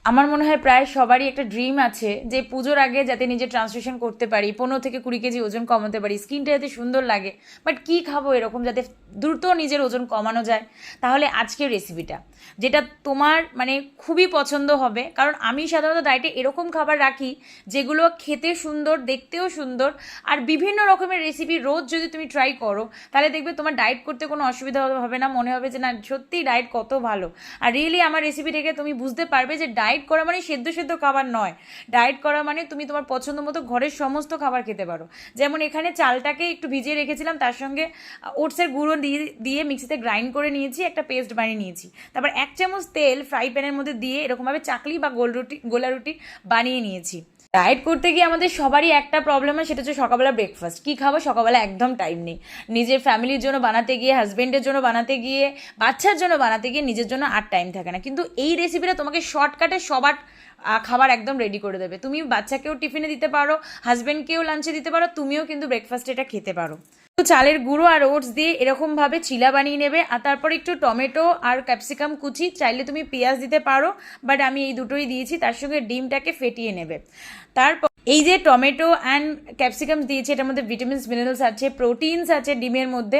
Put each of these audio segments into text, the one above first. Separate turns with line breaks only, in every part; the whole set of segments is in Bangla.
আমার মনে হয় প্রায় সবারই একটা ড্রিম আছে যে পুজোর আগে যাতে নিজে ট্রান্সলেশন করতে পারি, 15 থেকে 20 কেজি ওজন কমাতে পারি, স্কিনটা যাতে সুন্দর লাগে। বাট কী খাবো এরকম যাতে দ্রুত নিজের ওজন কমানো যায়? তাহলে আজকের রেসিপিটা যেটা তোমার মানে খুবই পছন্দ হবে, কারণ আমি সাধারণত ডায়েটে এরকম খাবার রাখি যেগুলো খেতে সুন্দর, দেখতেও সুন্দর, আর বিভিন্ন রকমের রেসিপি রোজ যদি তুমি ট্রাই করো তাহলে দেখবে তোমার ডায়েট করতে কোনো অসুবিধা হবে না, মনে হবে যে না সত্যিই ডায়েট কত ভালো। আর রিয়েলি আমার রেসিপি থেকে তুমি বুঝতে পারবে যে ডায়েট করা মানে সেদ্ধ সেদ্ধ খাবার নয়। ডায়েট করা মানে তুমি তোমার পছন্দ মতো ঘরের সমস্ত খাবার খেতে পারো। যেমন এখানে চালটাকে একটু ভিজিয়ে রেখেছিলাম, তার সঙ্গে ওটসের গুঁড়ো দিয়ে দিয়ে মিক্সিতে গ্রাইন্ড করে নিয়েছি, একটা পেস্ট বানিয়ে নিয়েছি। তারপর 1 চামচ তেল ফ্রাই প্যানের মধ্যে দিয়ে এরকমভাবে চাকলি বা গোলা রুটি বানিয়ে নিয়েছি। ডায়েট করতে গিয়ে আমাদের সবারই একটা প্রবলেম হয়, সেটা হচ্ছে সকালবেলা ব্রেকফাস্ট কী খাবো, সকালবেলা একদম টাইম নেই। নিজের ফ্যামিলির জন্য বানাতে গিয়ে, হাজব্যান্ডের জন্য বানাতে গিয়ে, বাচ্চার জন্য বানাতে গিয়ে নিজের জন্য আর টাইম থাকে না। কিন্তু এই রেসিপিটা তোমাকে শর্টকাটে সবার খাবার একদম রেডি করে দেবে। তুমি বাচ্চাকেও টিফিনে দিতে পারো, হাজব্যান্ডকেও লাঞ্চে দিতে পারো, তুমিও কিন্তু ব্রেকফাস্টে এটা খেতে পারো। তো চালের গুঁড়ো আর ওটস দিয়ে এরকমভাবে চিলা বানিয়ে নেবে, আর তারপর একটু টমেটো আর ক্যাপসিকাম কুচি, চাইলে তুমি পেঁয়াজ দিতে পারো, বাট আমি এই দুটোই দিয়েছি। তার সঙ্গে ডিমটাকে ফেটিয়ে নেবে। তারপর এই যে টমেটো অ্যান্ড ক্যাপসিকাম দিয়েছি, এটার মধ্যে ভিটামিনস মিনারেলস আছে, প্রোটিনস আছে ডিমের মধ্যে,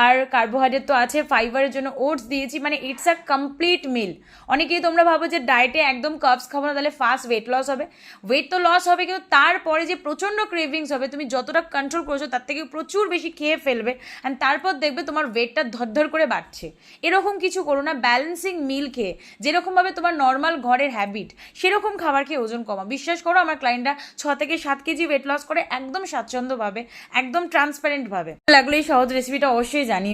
আর কার্বোহাইড্রেট তো আছে, ফাইবারের জন্য ওটস দিয়েছি, মানে ইটস আ কমপ্লিট মিল। অনেকেই তোমরা ভাবো যে ডায়েটে একদম কার্বস খাবো না তাহলে ফাস্ট ওয়েট লস হবে। ওয়েট তো লস হবে, কিন্তু তারপরে যে প্রচণ্ড ক্রেভিংস হবে, তুমি যতটা কন্ট্রোল করেছো তার থেকে প্রচুর বেশি খেয়ে ফেলবে, অ্যান্ড তারপর দেখবে তোমার ওয়েটটা ধরধর করে বাড়ছে। এরকম কিছু করো না, ব্যালেন্সিং মিল খেয়ে, যেরকমভাবে তোমার নর্মাল ঘরের হ্যাবিট সেরকম খাবার খেয়ে ওজন কমা। বিশ্বাস করো, আমার ক্লায়েন্টরা 6 থেকে 7 কেজি ওয়েট লস করে একদম স্বাচ্ছন্দ্যভাবে, একদম ট্রান্সপারেন্টভাবে। লাগলো এই সহজ রেসিপিটা অবশ্যই জানি।